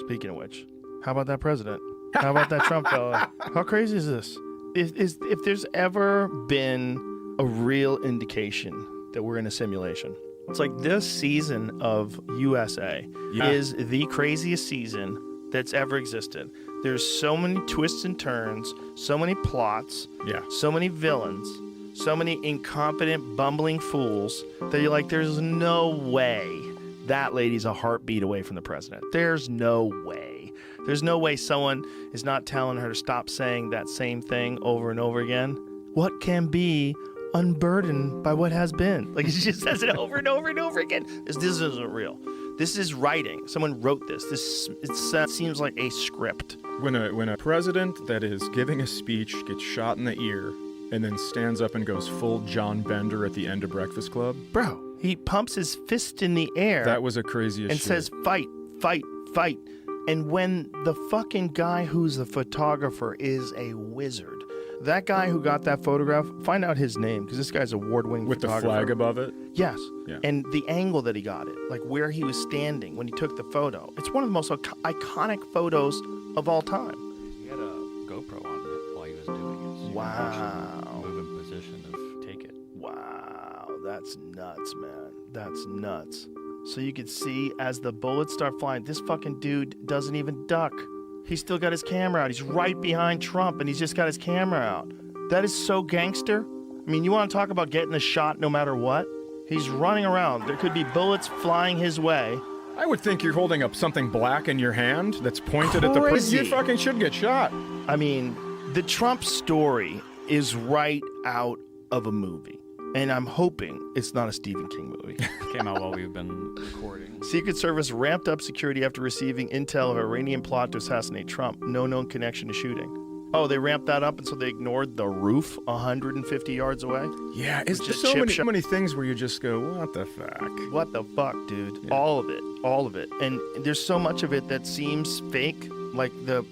Speaking of which, how about that president? How about that Trump fella? How crazy is this? If there's ever been a real indication that we're in a simulation, it's like this season of USA is the craziest season that's ever existed. There's so many twists and turns, so many plots, so many villains, so many incompetent, bumbling fools that you're like, there's no way that lady's a heartbeat away from the president. There's no way. There's no way someone is not telling her to stop saying that same thing over and over again. What can be unburdened by what has been? Like, she just says it over and over and over again. This isn't real. This is writing. Someone wrote this. It seems like a script. When a president that is giving a speech gets shot in the ear and then stands up and goes full John Bender at the end of Breakfast Club. Bro, he pumps his fist in the air. That was a crazy and shit. Says, fight, fight, fight. And when the fucking guy who's the photographer is a wizard, that guy who got that photograph, find out his name, because this guy's award-winning photographer. With the flag above it? Yes. Yeah. And the angle that he got it, like where he was standing when he took the photo. It's one of the most iconic photos of all time. He had a GoPro on it while he was doing it. So wow. Move in position to take it. Wow. That's nuts, man. That's nuts. So you could see as the bullets start flying, this fucking dude doesn't even duck. He's still got his camera out. He's right behind Trump, and he's just got his camera out. That is so gangster. I mean, you want to talk about getting a shot no matter what? He's running around. There could be bullets flying his way. I would think you're holding up something black in your hand that's pointed at the person. You fucking should get shot. I mean, the Trump story is right out of a movie. And I'm hoping it's not a Stephen King movie. Came out while we've been recording. Secret Service ramped up security after receiving intel of an Iranian plot to assassinate Trump. No known connection to shooting. Oh, they ramped that up, and so they ignored the roof 150 yards away? Yeah, it's just so many things where you just go, what the fuck? What the fuck, dude? Yeah. All of it. All of it. And there's so much of it that seems fake, like the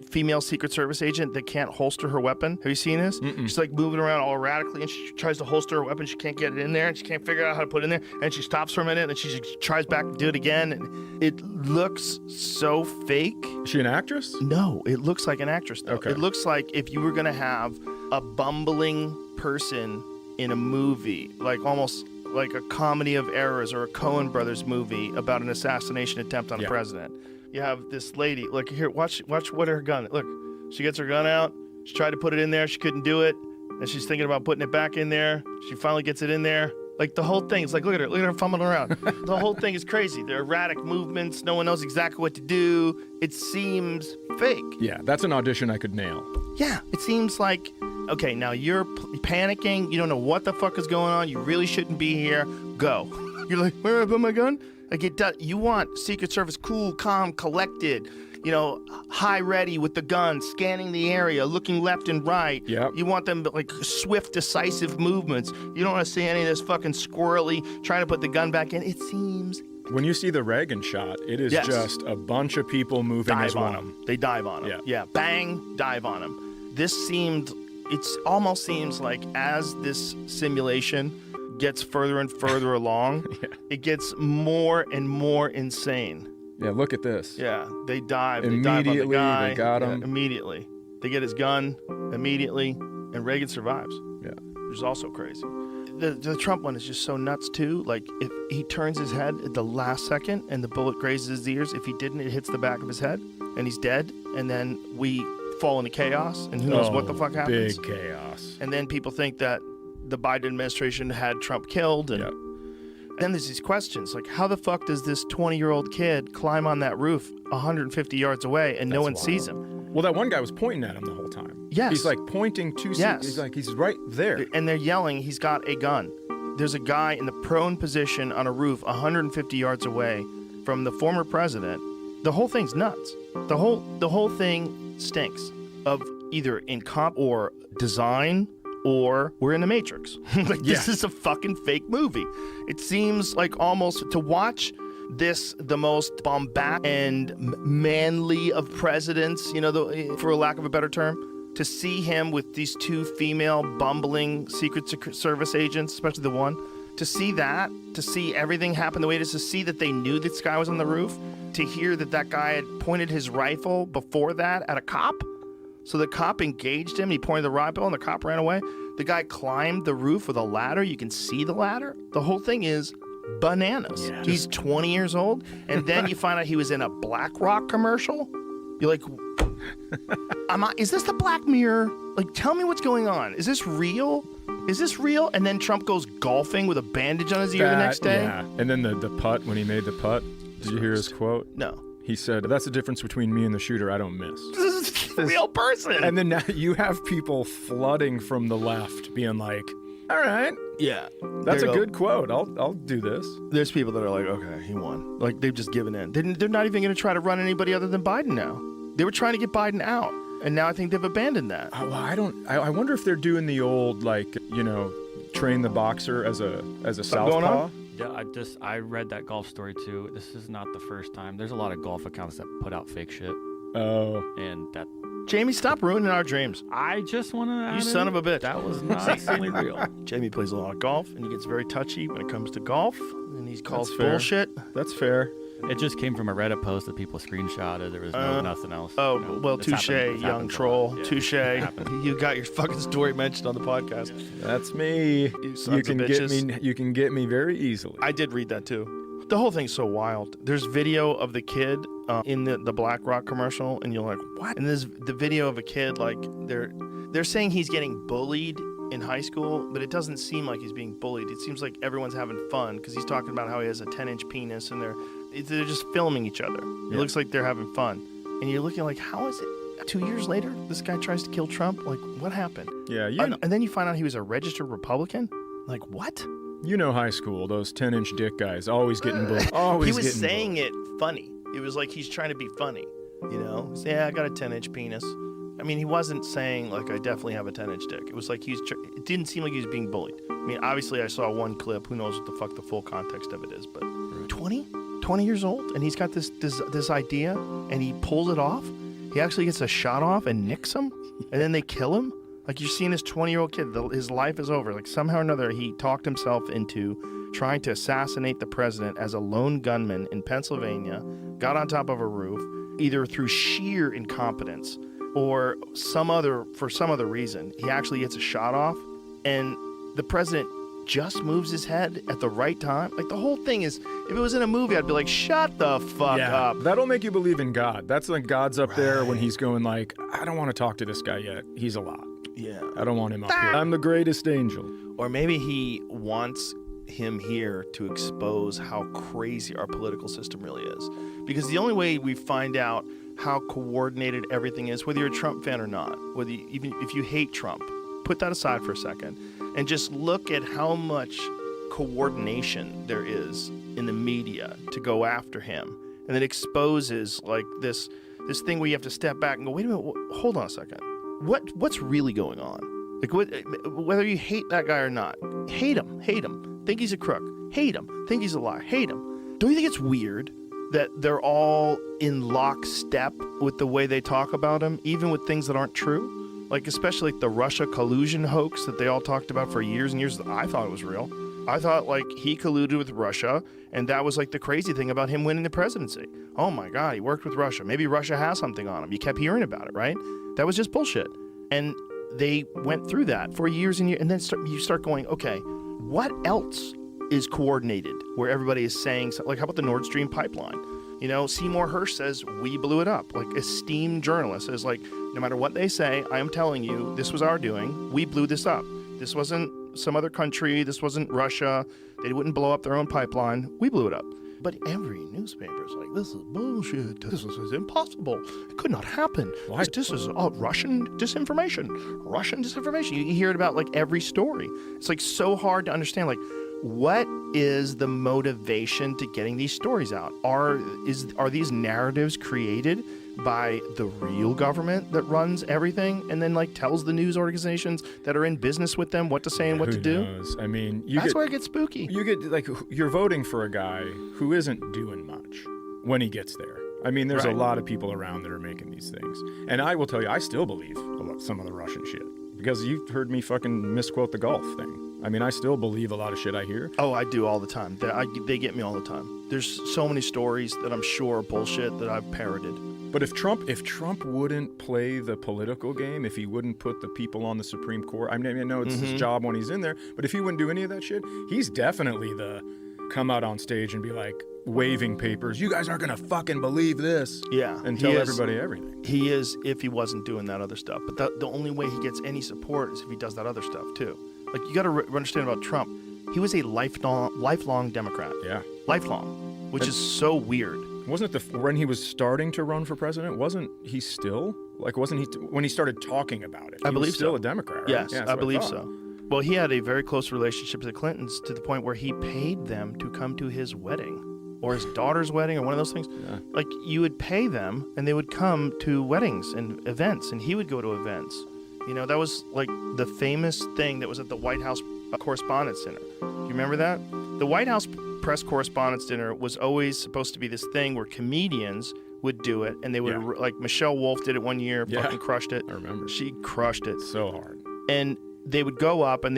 female Secret Service agent that can't holster her weapon. Have you seen this? She's like moving around all erratically, and she tries to holster her weapon. She can't get it in there, and she can't figure out how to put it in there. And she stops for a minute, and she tries back to do it again. And it looks so fake. Is she an actress? No, it looks like an actress, though. Okay. It looks like if you were going to have a bumbling person in a movie, like almost like a comedy of errors or a Coen Brothers movie about an assassination attempt on a president. You have this lady, look here, watch what her gun, look, she gets her gun out, she tried to put it in there, she couldn't do it, and she's thinking about putting it back in there, she finally gets it in there, like the whole thing, it's like, look at her fumbling around. The whole thing is crazy, they're erratic movements, no one knows exactly what to do, it seems fake. Yeah, that's an audition I could nail. Yeah, it seems like, okay, now you're panicking, you don't know what the fuck is going on, you really shouldn't be here, go. You're like, where do I put my gun? Like it does, you want Secret Service cool, calm, collected, you know, high ready with the gun, scanning the area, looking left and right. Yep. You want them like swift, decisive movements. You don't want to see any of this fucking squirrely trying to put the gun back in. It seems. When you see the Reagan shot, it is just a bunch of people moving as one. Dive on him. They dive on him. Yeah. Bang, dive on him. This seemed, it almost seems like as this simulation gets further and further along, it gets more and more insane. Yeah, look at this. Yeah, they dive. Immediately, they dive on the guy. they got him. Immediately. They get his gun immediately, and Reagan survives. Yeah. Which is also crazy. The Trump one is just so nuts, too. Like, if he turns his head at the last second and the bullet grazes his ears, if he didn't, it hits the back of his head, and he's dead, and then we fall into chaos, and who knows what the fuck happens. Big chaos. And then people think that the Biden administration had Trump killed, and then there's these questions like, how the fuck does this 20-year-old kid climb on that roof 150 yards away and no one sees him? Well, that one guy was pointing at him the whole time. Yes. He's like pointing to he's right there. And they're yelling, he's got a gun. There's a guy in the prone position on a roof 150 yards away from the former president. The whole thing's nuts. The whole thing stinks of either incomp or design, or we're in the Matrix. Like, this is a fucking fake movie. It seems like almost to watch this, the most bombastic and manly of presidents, you know, for a lack of a better term, to see him with these two female bumbling Secret Service agents, especially the one, To see that, to see everything happen the way it is, to see that they knew this guy was on the roof, to hear that that guy had pointed his rifle before that at a cop. So the cop engaged him, he pointed the rifle and the cop ran away. The guy climbed the roof with a ladder. You can see the ladder. The whole thing is bananas. Yeah. He's 20 years old, and then you find out he was in a BlackRock commercial. You're like, is this the Black Mirror? Like, tell me what's going on. Is this real? Is this real? And then Trump goes golfing with a bandage on his ear the next day? Yeah. And then the putt, when he made the putt, did you hear his quote? No. He said, "That's the difference between me and the shooter. I don't miss." This is a real person. And then now you have people flooding from the left being like, all right. Yeah. That's a good quote. I'll do this. There's people that are like, okay, he won. Like, they've just given in. They're not even going to try to run anybody other than Biden now. They were trying to get Biden out. And now I think they've abandoned that. Well, I wonder if they're doing the old, like, train the boxer as a southpaw. Yeah, I read that golf story too. This is not the first time. There's a lot of golf accounts that put out fake shit. Oh. And that. Jamie, stop ruining our dreams. I just want to. You son of a bitch. That was not really real. Jamie plays a lot of golf, and he gets very touchy when it comes to golf, and he calls That's fair. bullshit. That's fair. It just came from a Reddit post that people screenshotted. There was nothing else. Oh, well, touche, young troll. Yeah, touche. You got your fucking story mentioned on the podcast. That's me. You sons of bitches. You can get me very easily. I did read that too. The whole thing's so wild. There's video of the kid in the BlackRock commercial, and you're like, what? And there's the video of a kid, like, they're saying he's getting bullied in high school, but it doesn't seem like he's being bullied. It seems like everyone's having fun because he's talking about how he has a 10-inch penis, and they're just filming each other. It looks like they're having fun. And you're looking like, how is it 2 years later, this guy tries to kill Trump? Like, what happened? Yeah, and then you find out he was a registered Republican? Like, what? You know high school, those 10-inch dick guys, always getting bullied. Always he was getting saying bullied. it funny. It was like he's trying to be funny, Say, yeah, I got a 10-inch penis. I mean, he wasn't saying, like, I definitely have a 10-inch dick. It was like it didn't seem like he was being bullied. I mean, obviously, I saw one clip. Who knows what the fuck the full context of it is, but 20 years old, and he's got this idea, and he pulls it off. He actually gets a shot off and nicks him, and then they kill him. Like, you're seeing this 20-year-old kid, his life is over. Like, somehow or another, he talked himself into trying to assassinate the president as a lone gunman in Pennsylvania, got on top of a roof, either through sheer incompetence or for some other reason. He actually gets a shot off, and the president just moves his head at the right time. Like, the whole thing is, if it was in a movie, I'd be like, shut the fuck up. That'll make you believe in God. That's like God's up there when he's going like, I don't want to talk to this guy yet. He's a lot. Yeah. I don't want him up here. I'm the greatest angel. Or maybe he wants him here to expose how crazy our political system really is. Because the only way we find out how coordinated everything is, whether you're a Trump fan or not, even if you hate Trump, put that aside for a second and just look at how much coordination there is in the media to go after him. And it exposes like this thing where you have to step back and go, wait a minute, hold on a second. What's really going on? Like, whether you hate that guy or not, hate him, think he's a crook, hate him, think he's a liar, hate him. Don't you think it's weird that they're all in lockstep with the way they talk about him, even with things that aren't true? Like, especially like the Russia collusion hoax that they all talked about for years and years. I thought it was real. I thought, like, he colluded with Russia, and that was, like, the crazy thing about him winning the presidency. Oh, my God, he worked with Russia. Maybe Russia has something on him. You kept hearing about it, right? That was just bullshit. And they went through that for years and years, and then you start going, okay, what else is coordinated where everybody is saying, like, how about the Nord Stream pipeline? Seymour Hersh says, we blew it up. Like, esteemed journalist is like, no matter what they say, I am telling you, this was our doing. We blew this up. This wasn't some other country. This wasn't Russia. They wouldn't blow up their own pipeline. We blew it up. But every newspaper is like, this is bullshit. This is impossible. It could not happen. Why? This is Russian disinformation. You hear it about, like, every story. It's, like, so hard to understand. Like, what is the motivation to getting these stories out? Are these narratives created by the real government that runs everything and then, like, tells the news organizations that are in business with them what to say and what to do? Who knows? I mean, that's where it gets spooky. You get, like, you're voting for a guy who isn't doing much when he gets there. I mean, there's a lot of people around that are making these things. And I will tell you, I still believe some of the Russian shit. Because you've heard me fucking misquote the golf thing. I mean, I still believe a lot of shit I hear. Oh, I do all the time. They get me all the time. There's so many stories that I'm sure are bullshit that I've parroted. But if Trump wouldn't play the political game, if he wouldn't put the people on the Supreme Court, I mean, I know it's his job when he's in there, but if he wouldn't do any of that shit, he's definitely the come out on stage and be like waving papers. You guys aren't gonna fucking believe this. Yeah, and tell everybody everything. He is if he wasn't doing that other stuff. But the only way he gets any support is if he does that other stuff too. Like you got to understand about Trump. He was a lifelong Democrat. Yeah, lifelong, which is so weird. Wasn't it when he was starting to run for president? Wasn't he still Wasn't he when he started talking about it? I believe was still so. a Democrat, right? Yes, Yeah, I believe so. Well, he had a very close relationship with the Clintons to the point where he paid them to come to his wedding or his daughter's wedding or one of those things. Yeah. Like you would pay them and they would come to weddings and events and he would go to events. You know, that was like the famous thing that was at the White House Correspondents' Dinner. You remember that? The White House Press Correspondents' Dinner was always supposed to be this thing where comedians would do it and they would, like Michelle Wolf did it one year, fucking crushed it. I remember. She crushed it. So hard. And they would go up and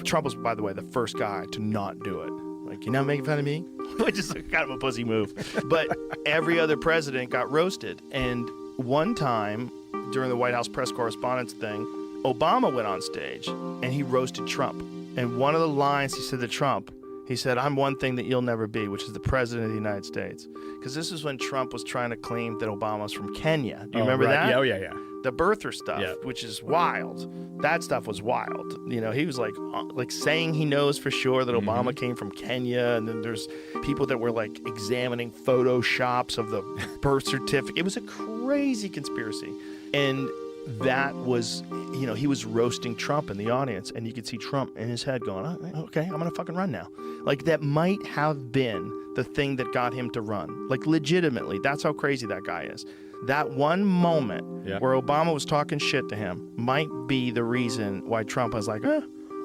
Trump was, by the way, the first guy to not do it. Like, you're not making fun of me? Which is kind of a pussy move. But every other president got roasted. And one time during the White House press correspondence thing, Obama went on stage and he roasted Trump. And one of the lines he said to Trump, he said, "I'm one thing that you'll never be," which is the president of the United States. Because this is when Trump was trying to claim that Obama was from Kenya. Do you remember that? Yeah. The birther stuff, which is wild. That stuff was wild. You know, he was like saying he knows for sure that Obama came from Kenya, and then there's people that were like examining photoshops of the birth certificate. It was a crazy conspiracy. And that was, you know, he was roasting Trump in the audience, and you could see Trump in his head going, "Oh, okay, I'm gonna fucking run now." Like that might have been the thing that got him to run. Like legitimately, that's how crazy that guy is. That one moment where Obama was talking shit to him might be the reason why Trump was like,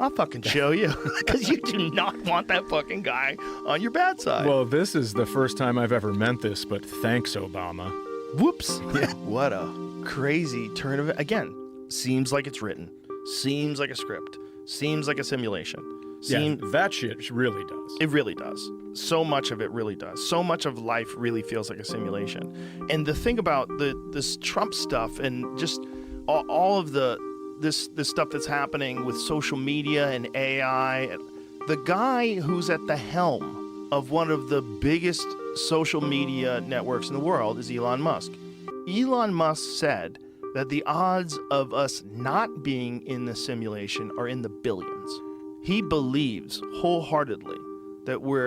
I'll fucking show you. Because you do not want that fucking guy on your bad side. Well, this is the first time I've ever meant this, but thanks, Obama. Whoops. What a crazy turn of it. Again, seems like it's written. Seems like a script. Seems like a simulation. That shit really does. It really does. So much of it really does. So much of life really feels like a simulation. And the thing about this Trump stuff and just all of this stuff that's happening with social media and AI, the guy who's at the helm of one of the biggest social media networks in the world is Elon Musk. Elon Musk said that the odds of us not being in the simulation are in the billions. He believes wholeheartedly that we're